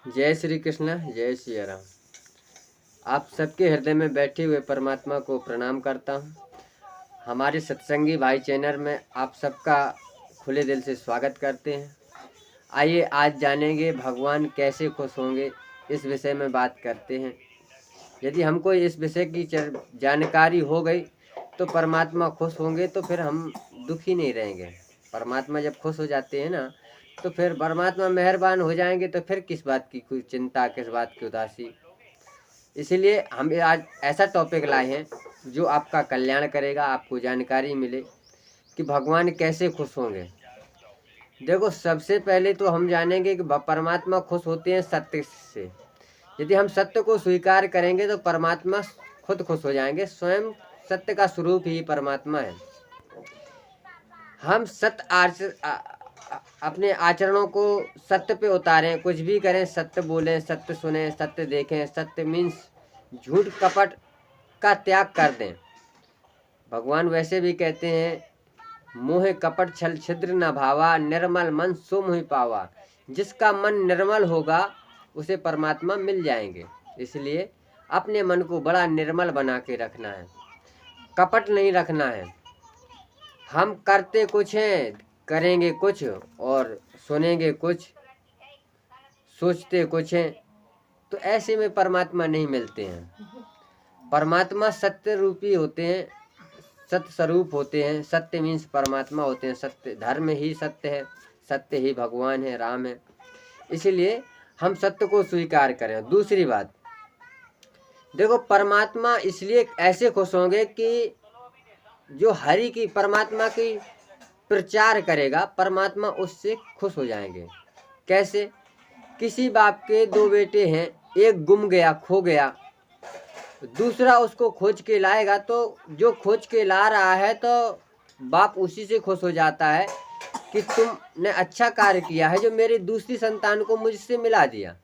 जय श्री कृष्ण, जय श्री राम। आप सबके हृदय में बैठे हुए परमात्मा को प्रणाम करता हूँ। हमारे सत्संगी भाई चैनल में आप सबका खुले दिल से स्वागत करते हैं। आइए आज जानेंगे भगवान कैसे खुश होंगे, इस विषय में बात करते हैं। यदि हमको इस विषय की जानकारी हो गई तो परमात्मा खुश होंगे, तो फिर हम दुखी नहीं रहेंगे। परमात्मा जब खुश हो जाते हैं ना, तो फिर परमात्मा मेहरबान हो जाएंगे, तो फिर किस बात की कोई चिंता, किस बात की उदासी। इसीलिए हम आज ऐसा टॉपिक लाए हैं जो आपका कल्याण करेगा, आपको जानकारी मिले कि भगवान कैसे खुश होंगे। देखो, सबसे पहले तो हम जानेंगे कि परमात्मा खुश होते हैं सत्य से। यदि हम सत्य को स्वीकार करेंगे तो परमात्मा खुद खुश हो जाएंगे। स्वयं सत्य का स्वरूप ही परमात्मा है। हम अपने आचरणों को सत्य पे उतारें, कुछ भी करें सत्य बोलें, सत्य सुने, सत्य देखें। सत्य मीन्स झूठ कपट का त्याग कर दें। भगवान वैसे भी कहते हैं, मोह कपट छल छिद्र न भावा, निर्मल मन सो मोहि पावा। जिसका मन निर्मल होगा उसे परमात्मा मिल जाएंगे। इसलिए अपने मन को बड़ा निर्मल बना के रखना है, कपट नहीं रखना है। हम करते कुछ हैं, करेंगे कुछ और सुनेंगे कुछ, सोचते कुछ हैं, तो ऐसे में परमात्मा नहीं मिलते हैं। परमात्मा सत्य रूपी होते हैं, सत्य स्वरूप होते हैं। सत्य मीन्स परमात्मा होते हैं। सत्य धर्म ही सत्य है, सत्य ही भगवान है, राम है। इसीलिए हम सत्य को स्वीकार करें। दूसरी बात, देखो, परमात्मा इसलिए ऐसे खुश होंगे कि जो हरि की, परमात्मा की प्रचार करेगा, परमात्मा उससे खुश हो जाएंगे। कैसे? किसी बाप के दो बेटे हैं, एक गुम गया, खो गया, दूसरा उसको खोज के लाएगा, तो जो खोज के ला रहा है तो बाप उसी से खुश हो जाता है कि तुमने अच्छा कार्य किया है जो मेरी दूसरी संतान को मुझसे मिला दिया।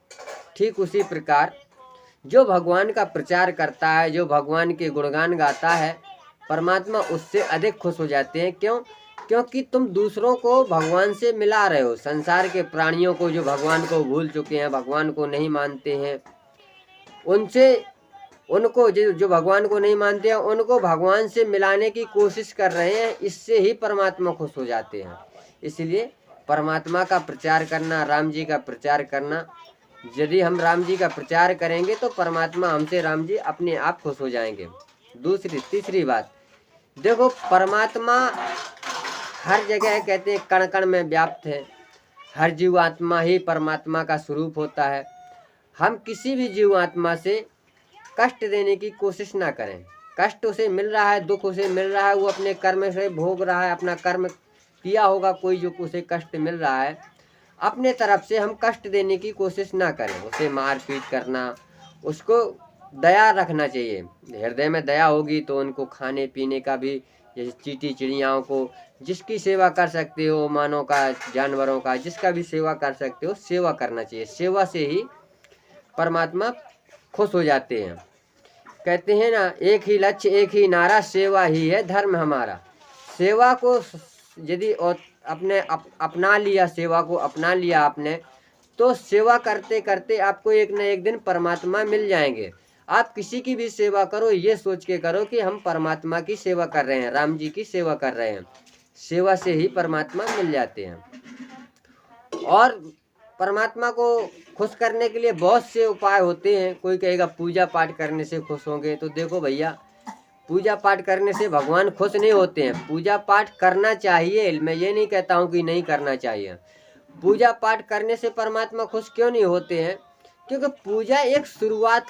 ठीक उसी प्रकार जो भगवान का प्रचार करता है, जो भगवान के गुणगान गाता है, परमात्मा उससे अधिक खुश हो जाते हैं। क्यों? क्योंकि तुम दूसरों को भगवान से मिला रहे हो। संसार के प्राणियों को जो भगवान को भूल चुके हैं, भगवान को नहीं मानते हैं, उनको जो भगवान को नहीं मानते हैं, उनको भगवान से मिलाने की कोशिश कर रहे हैं। इससे ही परमात्मा खुश हो जाते हैं। इसलिए परमात्मा का प्रचार करना, राम जी का प्रचार करना, यदि हम राम जी का प्रचार करेंगे तो परमात्मा हमसे, राम जी अपने आप खुश हो जाएंगे। तीसरी बात, देखो, परमात्मा हर जगह, कहते हैं, कण कण में व्याप्त है। हर जीवात्मा ही परमात्मा का स्वरूप होता है। हम किसी भी जीवात्मा से कष्ट देने की कोशिश ना करें। कष्ट उसे मिल रहा है, दुख उसे मिल रहा है, वो अपने कर्म से भोग रहा है, अपना कर्म किया होगा कोई जो उसे कष्ट मिल रहा है। अपने तरफ से हम कष्ट देने की कोशिश ना करें, उसे मार पीट करना। उसको दया रखना चाहिए। हृदय में दया होगी तो उनको खाने पीने का भी, जैसे चींटी चिड़ियाओं को जिसकी सेवा कर सकते हो, मानव का, जानवरों का, जिसका भी सेवा कर सकते हो, सेवा करना चाहिए। सेवा से ही परमात्मा खुश हो जाते हैं। कहते हैं ना, एक ही लक्ष्य, एक ही नारा, सेवा ही है धर्म हमारा। सेवा को यदि अपने अपना लिया, सेवा को अपना लिया आपने, तो सेवा करते करते आपको एक न एक दिन परमात्मा मिल जाएंगे। आप किसी की भी सेवा करो, ये सोच के करो कि हम परमात्मा की सेवा कर रहे हैं, राम जी की सेवा कर रहे हैं। सेवा से ही परमात्मा मिल जाते हैं। और परमात्मा को खुश करने के लिए बहुत से उपाय होते हैं। कोई कहेगा पूजा पाठ करने से खुश होंगे, तो देखो भैया, पूजा पाठ करने से भगवान खुश नहीं होते हैं। पूजा पाठ करना चाहिए, मैं ये नहीं कहता हूँ कि नहीं करना चाहिए। पूजा पाठ करने से परमात्मा खुश क्यों नहीं होते हैं? क्योंकि पूजा एक शुरुआत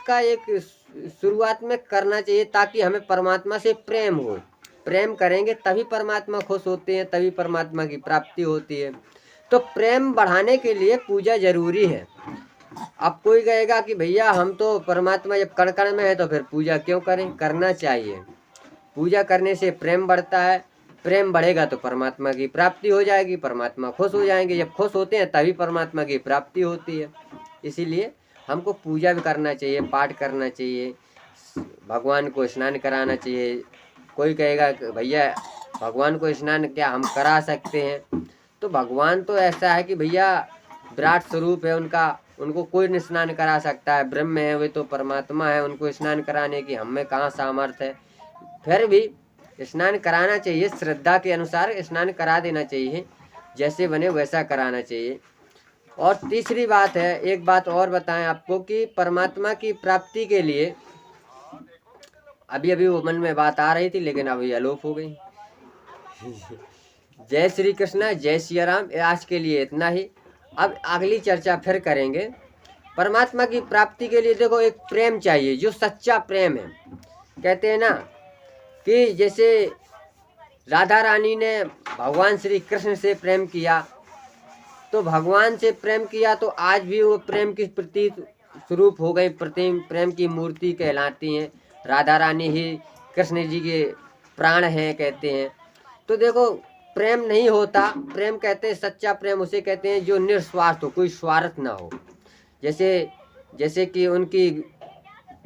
में करना चाहिए, ताकि हमें परमात्मा से प्रेम हो। प्रेम करेंगे तभी परमात्मा खुश होते हैं, तभी परमात्मा की प्राप्ति होती है। तो प्रेम बढ़ाने के लिए पूजा जरूरी है। अब कोई कहेगा कि भैया हम तो परमात्मा जब कण कण में है तो फिर पूजा क्यों करें? करना चाहिए। पूजा करने से प्रेम बढ़ता है, प्रेम बढ़ेगा तो परमात्मा की प्राप्ति हो जाएगी, परमात्मा खुश हो जाएंगे। जब खुश होते हैं तभी परमात्मा की प्राप्ति होती है। इसीलिए हमको पूजा भी करना चाहिए, पाठ करना चाहिए, भगवान को स्नान कराना चाहिए। कोई कहेगा कि भैया भगवान को स्नान क्या हम करा सकते हैं? तो भगवान तो ऐसा है कि भैया विराट स्वरूप है उनका, उनको कोई नहीं स्नान करा सकता है, ब्रह्म है, वे तो परमात्मा है, उनको स्नान कराने की हम में कहाँ सामर्थ्य है। फिर भी स्नान कराना चाहिए, श्रद्धा के अनुसार स्नान करा देना चाहिए, जैसे बने वैसा कराना चाहिए। और तीसरी बात है, एक बात और बताएं आपको कि परमात्मा की प्राप्ति के लिए, अभी अभी वो मन में बात आ रही थी लेकिन अभी अलोप हो गई। जय श्री कृष्ण, जय सिया राम। आज के लिए इतना ही, अब अगली चर्चा फिर करेंगे। परमात्मा की प्राप्ति के लिए देखो एक प्रेम चाहिए, जो सच्चा प्रेम है। कहते हैं ना कि जैसे राधा रानी ने भगवान श्री कृष्ण से प्रेम किया, तो भगवान से प्रेम किया तो आज भी वो प्रेम की प्रतीक स्वरूप हो गई, प्रेम की मूर्ति कहलाती हैं। राधा रानी ही कृष्ण जी के प्राण हैं कहते हैं। तो देखो प्रेम नहीं होता, प्रेम कहते हैं सच्चा प्रेम उसे कहते हैं जो निस्वार्थ हो, कोई स्वार्थ ना हो। जैसे कि उनकी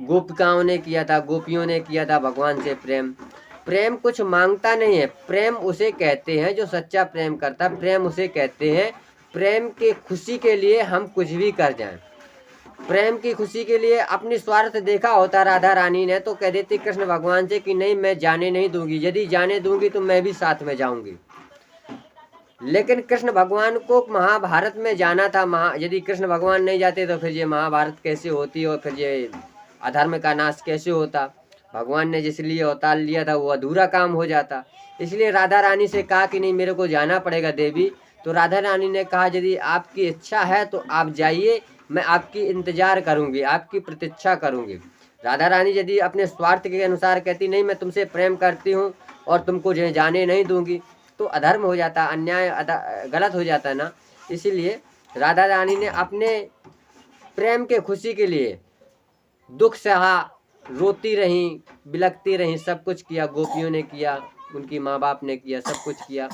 गोपिकाओं ने किया था, गोपियों ने किया था भगवान से प्रेम। प्रेम कुछ मांगता नहीं है, प्रेम उसे कहते हैं जो सच्चा प्रेम करता है। प्रेम उसे कहते हैं, प्रेम की खुशी के लिए हम कुछ भी कर जाएं। प्रेम की खुशी के लिए अपनी स्वार्थ देखा होता राधा रानी ने, तो कह देती कृष्ण भगवान से कि नहीं, मैं जाने नहीं दूंगी, यदि जाने दूंगी तो मैं भी साथ में जाऊंगी। लेकिन कृष्ण भगवान को महाभारत में जाना था, यदि कृष्ण भगवान नहीं जाते तो फिर ये महाभारत कैसे होती और फिर ये अधर्म का नाश कैसे होता। भगवान ने जिसलिए अवतार लिया था वो अधूरा काम हो जाता। इसलिए राधा रानी से कहा कि नहीं, मेरे को जाना पड़ेगा देवी। तो राधा रानी ने कहा यदि आपकी इच्छा है तो आप जाइए, मैं आपकी इंतजार करूंगी, आपकी प्रतीक्षा करूंगी। राधा रानी यदि अपने स्वार्थ के अनुसार कहती नहीं, मैं तुमसे प्रेम करती हूँ और तुमको जाने नहीं दूंगी, तो अधर्म हो जाता, अन्याय गलत हो जाता ना। इसीलिए राधा रानी ने अपने प्रेम के खुशी के लिए दुख सहा, रोती रहीं, बिलखती रहीं, सब कुछ किया। गोपियों ने किया, उनकी माँ बाप ने किया, सब कुछ किया।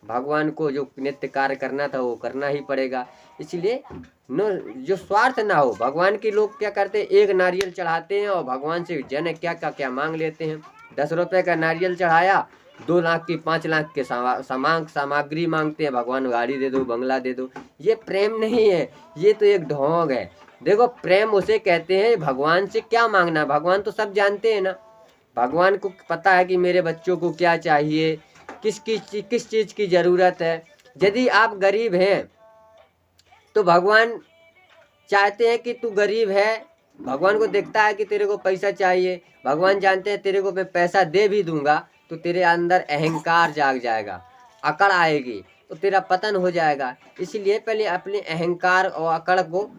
भगवान को जो नित्य कार्य करना था वो करना ही पड़ेगा। इसलिए जो स्वार्थ ना हो। भगवान के लोग क्या करते हैं, एक नारियल चढ़ाते हैं और भगवान से जाने क्या क्या मांग लेते हैं। 10 रुपए का नारियल चढ़ाया, 2 लाख की 5 लाख के सामग्री मांगते हैं। भगवान गाड़ी दे दो, बंगला दे दो। ये प्रेम नहीं है, ये तो एक ढोंग है। देखो प्रेम उसे कहते हैं, भगवान से क्या मांगना, भगवान तो सब जानते हैं ना। भगवान को पता है कि मेरे बच्चों को क्या चाहिए, किस चीज़ की ज़रूरत है। यदि आप गरीब हैं तो भगवान चाहते हैं कि तू गरीब है, भगवान को देखता है कि तेरे को पैसा चाहिए। भगवान जानते हैं तेरे को मैं पैसा दे भी दूंगा तो तेरे अंदर अहंकार जाग जाएगा, अकड़ आएगी, तो तेरा पतन हो जाएगा। इसलिए पहले अपने अहंकार और अकड़ को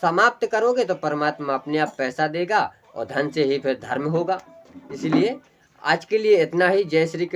समाप्त करोगे तो परमात्मा अपने आप पैसा देगा और धन से ही फिर धर्म होगा। इसलिए आज के लिए इतना ही। जय श्री कृष्ण।